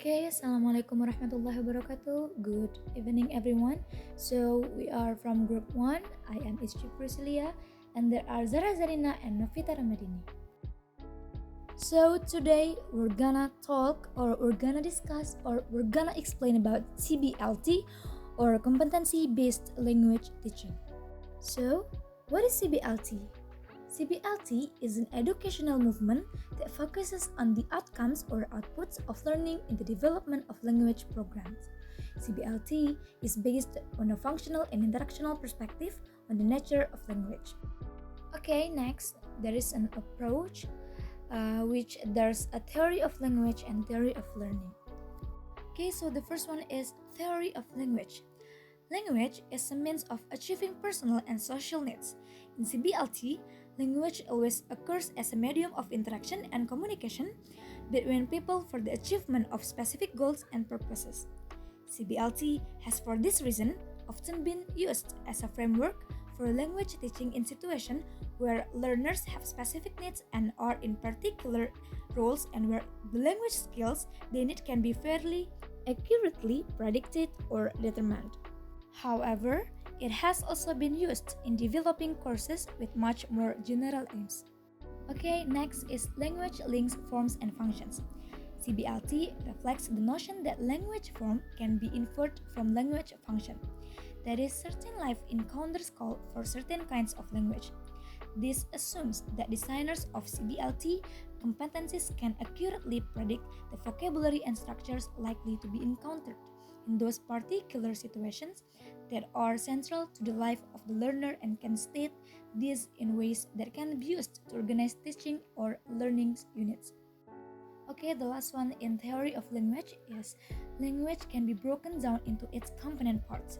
Okay, Assalamualaikum warahmatullahi wabarakatuh. Good evening, everyone. So, we are from Group 1. I am Ischi Priscilia, and there are Zara Zarina and Novita Ramadini. So, today we're gonna talk, or we're gonna discuss, or we're gonna explain about CBLT, or Competency-Based Language Teaching. So, what is CBLT? CBLT is an educational movement that focuses on the outcomes or outputs of learning in the development of language programs. CBLT is based on a functional and interactional perspective on the nature of language. Okay, next, there is an approach which there's a theory of language and theory of learning. Okay, so the first one is theory of language. Language is a means of achieving personal and social needs. In CBLT, language always occurs as a medium of interaction and communication between people for the achievement of specific goals and purposes. CBLT has for this reason often been used as a framework for language teaching in situations where learners have specific needs and are in particular roles and where the language skills they need can be fairly accurately predicted or determined. However, it has also been used in developing courses with much more general aims. Okay, next is language links, forms, and functions. CBLT reflects the notion that language form can be inferred from language function. That is, certain life encounters call for certain kinds of language. This assumes that designers of CBLT competencies can accurately predict the vocabulary and structures likely to be encountered in those particular situations that are central to the life of the learner and can state this in ways that can be used to organize teaching or learning units. Okay, the last one in theory of language is language can be broken down into its component parts.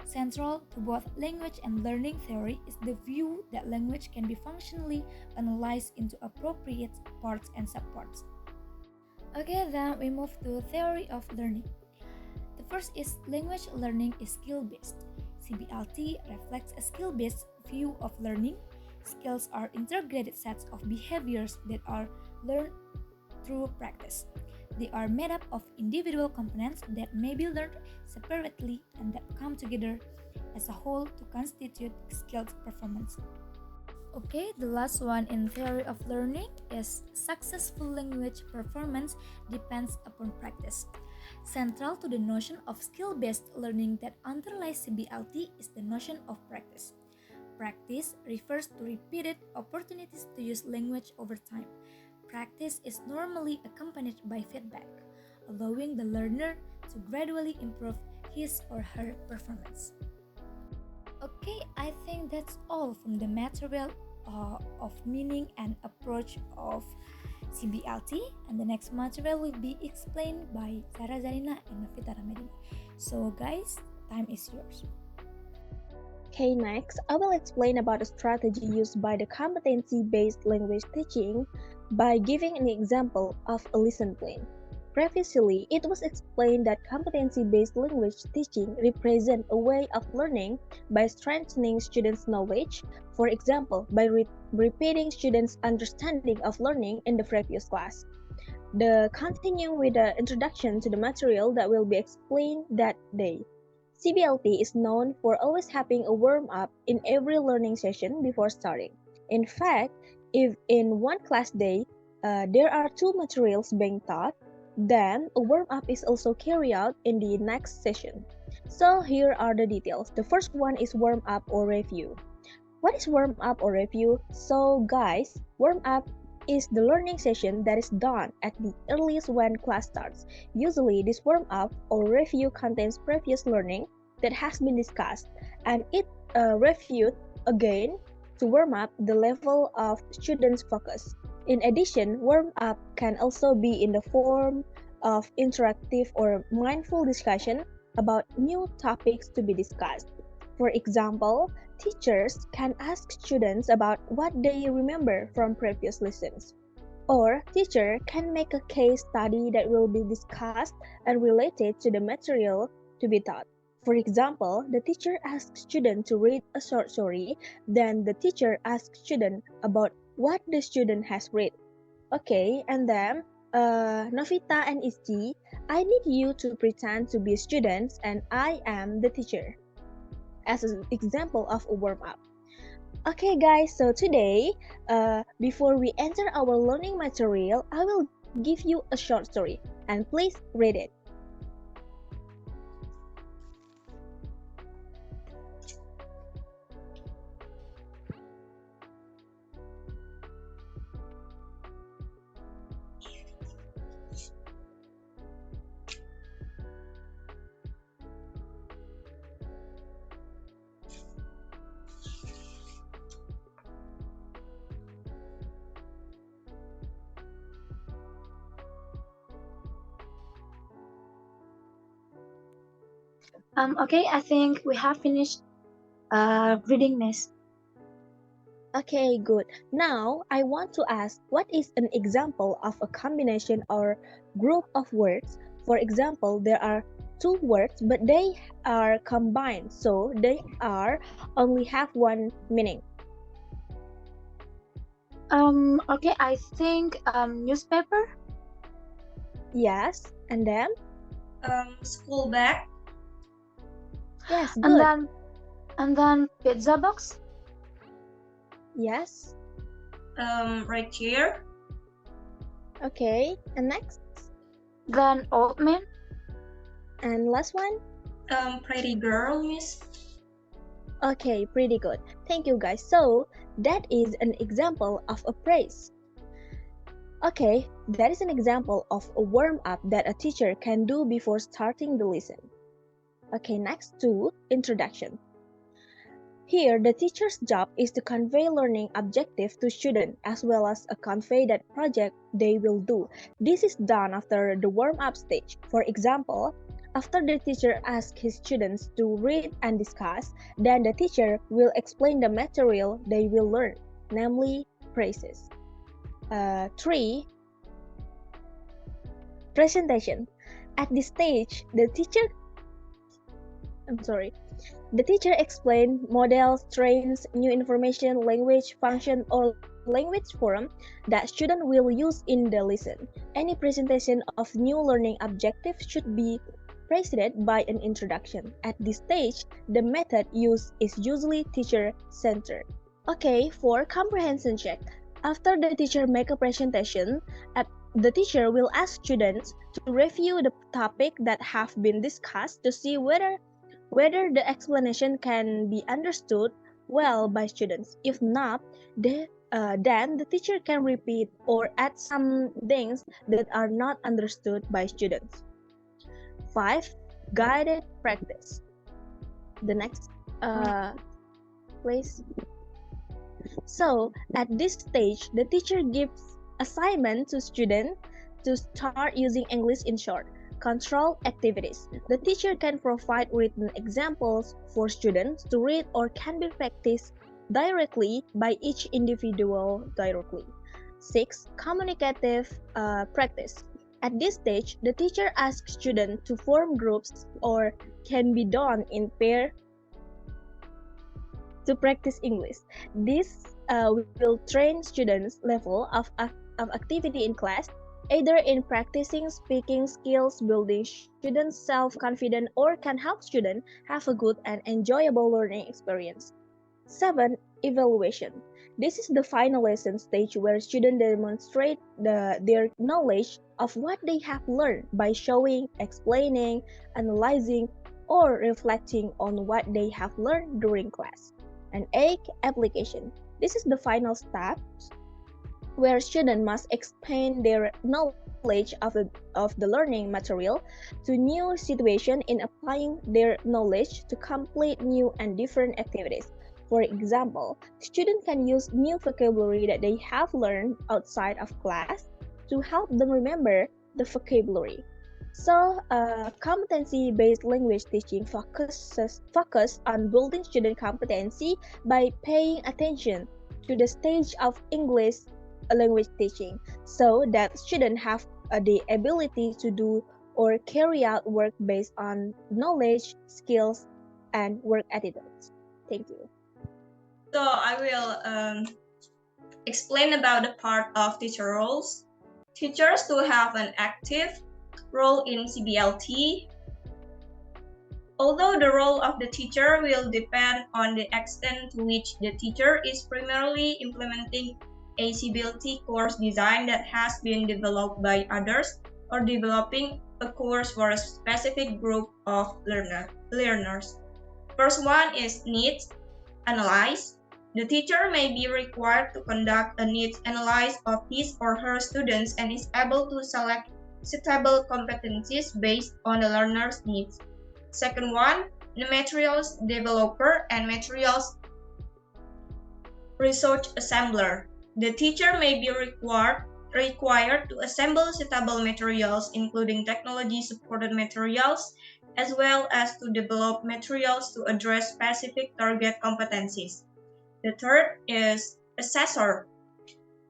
Central to both language and learning theory is the view that language can be functionally analyzed into appropriate parts and subparts. Okay, then we move to theory of learning. The first is language learning is skill-based. CBLT reflects a skill-based view of learning. Skills are integrated sets of behaviors that are learned through practice. They are made up of individual components that may be learned separately and that come together as a whole to constitute skilled performance. Okay, the last one in theory of learning is successful language performance depends upon practice. Central to the notion of skill-based learning that underlies CBLT is the notion of practice. Practice refers to repeated opportunities to use language over time. Practice is normally accompanied by feedback, allowing the learner to gradually improve his or her performance. Okay, I think that's all from the material of meaning and approach of CBLT, and the next material will be explained by Zara Zarina and Novita Ramadini. So guys, time is yours. Okay, next, I will explain about a strategy used by the competency-based language teaching by giving an example of a lesson plan. Previously, it was explained that competency-based language teaching represents a way of learning by strengthening students' knowledge, for example, by repeating students' understanding of learning in the previous class. Continuing with the introduction to the material that will be explained that day. CBLT is known for always having a warm-up in every learning session before starting. In fact, if in one class day, there are two materials being taught, then a warm-up is also carried out in the next session. So here are the details. The first one is warm-up or review. What is warm-up or review? So guys, warm-up is the learning session that is done at the earliest when class starts. Usually, this warm-up or review contains previous learning that has been discussed, and it reviewed again to warm up the level of students' focus. In addition, warm-up can also be in the form of interactive or mindful discussion about new topics to be discussed. For example, teachers can ask students about what they remember from previous lessons. Or teacher can make a case study that will be discussed and related to the material to be taught. For example, the teacher asks student to read a short story, then the teacher asks student about what the student has read. Okay, and then Novita and Isti, I need you to pretend to be students and I am the teacher, as an example of a warm-up. Okay guys, so today, before we enter our learning material, I will give you a short story, and please read it. Okay, I think we have finished reading this. Okay, good. Now, I want to ask, what is an example of a combination or group of words? For example, there are two words, but they are combined, so they are only have one meaning. Okay, I think newspaper. Yes, and then? School bag. Yes, And good. then pizza box. Yes. Right here. Okay, and next? Then old man. And last one? Pretty girl, miss. Okay, pretty good. Thank you guys. So, that is an example of a praise. Okay, that is an example of a warm-up that a teacher can do before starting the lesson. Okay, next to introduction. Here, the teacher's job is to convey learning objective to students as well as convey that project they will do. This is done after the warm-up stage. For example, after the teacher asks his students to read and discuss, then the teacher will explain the material they will learn, namely phrases. 3. Presentation. At this stage, the teacher explains models, trains, new information, language, function, or language form that student will use in the lesson. Any presentation of new learning objective should be preceded by an introduction. At this stage, the method used is usually teacher-centered. Okay, for comprehension check. After the teacher make a presentation, the teacher will ask students to review the topic that have been discussed to see whether the explanation can be understood well by students. If not, then the teacher can repeat or add some things that are not understood by students. 5. Guided practice. The next, please. So, at this stage, the teacher gives assignment to students to start using English in short. Control activities. The teacher can provide written examples for students to read or can be practiced directly by each individual directly. 6. Communicative practice. At this stage, the teacher asks students to form groups or can be done in pair to practice English. This will train students' level of activity in class, either in practicing speaking skills, building students' self-confidence, or can help students have a good and enjoyable learning experience. 7. Evaluation. This is the final lesson stage where students demonstrate their knowledge of what they have learned by showing, explaining, analyzing, or reflecting on what they have learned during class. And 8. Application. This is the final step where students must expand their knowledge of the learning material to new situation in applying their knowledge to complete new and different activities. For example, students can use new vocabulary that they have learned outside of class to help them remember the vocabulary. So, competency-based language teaching focus on building student competency by paying attention to the stage of English language teaching, so that students have the ability to do or carry out work based on knowledge, skills, and work attitudes. Thank you. So I will explain about the part of teacher roles. teachers to have an active role in CBLT. Although the role of the teacher will depend on the extent to which the teacher is primarily implementing a CBLT course design that has been developed by others or developing a course for a specific group of learners. First one is needs analysis. The teacher may be required to conduct a needs analysis of his or her students and is able to select suitable competencies based on the learner's needs. Second one, the materials developer and materials resource assembler. The teacher may be required to assemble suitable materials, including technology-supported materials, as well as to develop materials to address specific target competencies. The third is assessor.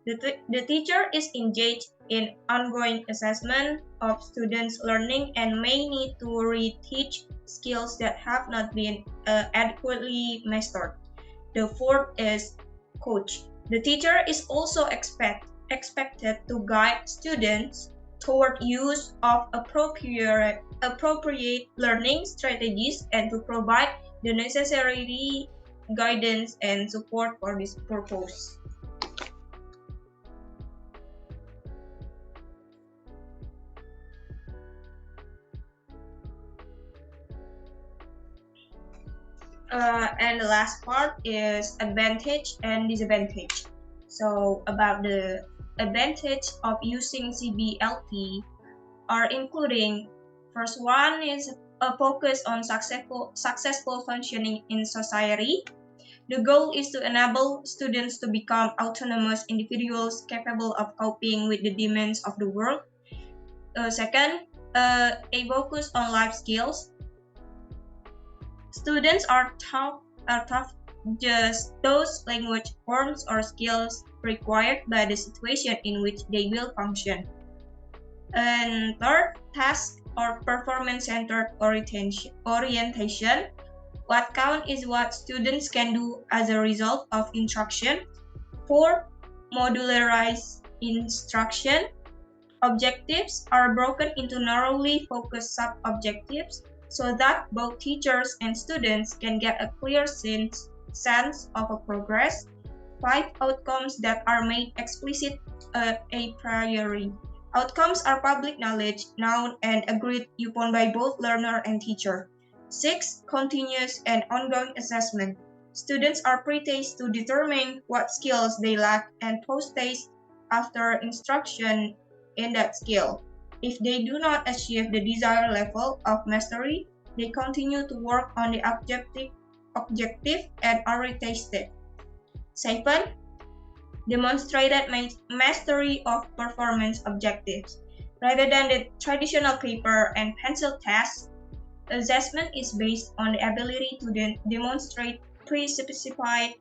The teacher is engaged in ongoing assessment of students' learning and may need to reteach skills that have not been adequately mastered. The fourth is coach. The teacher is also expected to guide students toward use of appropriate learning strategies and to provide the necessary guidance and support for this purpose. And the last part is advantage and disadvantage. So about the advantage of using CBLT are including, first one is a focus on successful functioning in society. The goal is to enable students to become autonomous individuals capable of coping with the demands of the world. Second, a focus on life skills. Students are taught just those language forms or skills required by the situation in which they will function. And third, task or performance-centered orientation. What counts is what students can do as a result of instruction. Fourth, modularized instruction. Objectives are broken into narrowly focused sub-objectives so that both teachers and students can get a clear sense of a progress. 5 outcomes that are made explicit a priori. Outcomes are public knowledge, known and agreed upon by both learner and teacher. 6. Continuous and ongoing assessment. Students are pre-test to determine what skills they lack and post-test after instruction in that skill. If they do not achieve the desired level of mastery, they continue to work on the objective and are retested. 7. Demonstrated mastery of performance objectives. Rather than the traditional paper and pencil tests, assessment is based on the ability to demonstrate pre-specified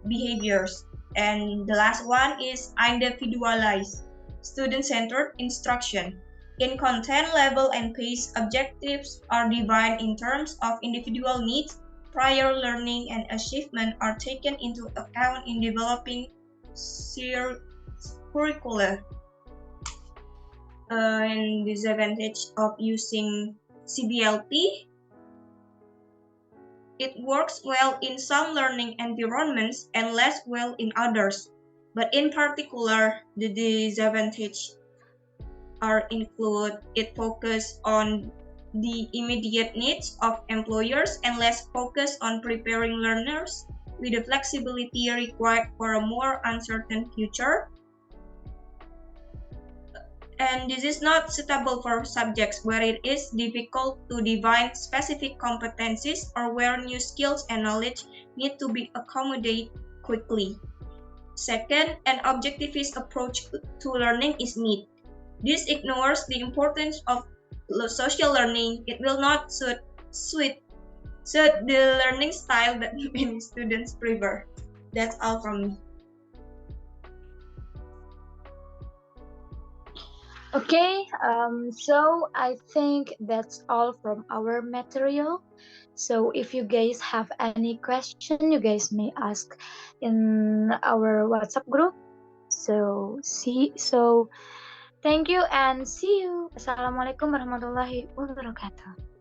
behaviors. And the last one is individualized, student-centered instruction. In content, level, and pace, objectives are defined in terms of individual needs. Prior learning and achievement are taken into account in developing curricula. And disadvantage of using CBLT, it works well in some learning environments and less well in others. But in particular, the disadvantage are include it focus on the immediate needs of employers and less focus on preparing learners with the flexibility required for a more uncertain future. And this is not suitable for subjects where it is difficult to define specific competencies or where new skills and knowledge need to be accommodated quickly. Second, an objectivist approach to learning is needed. This ignores the importance of social learning. It will not suit the learning style that many students prefer. That's all from me. Okay, so I think that's all from our material. So if you guys have any question, you guys may ask in our WhatsApp group. So Thank you and see you. Assalamualaikum warahmatullahi wabarakatuh.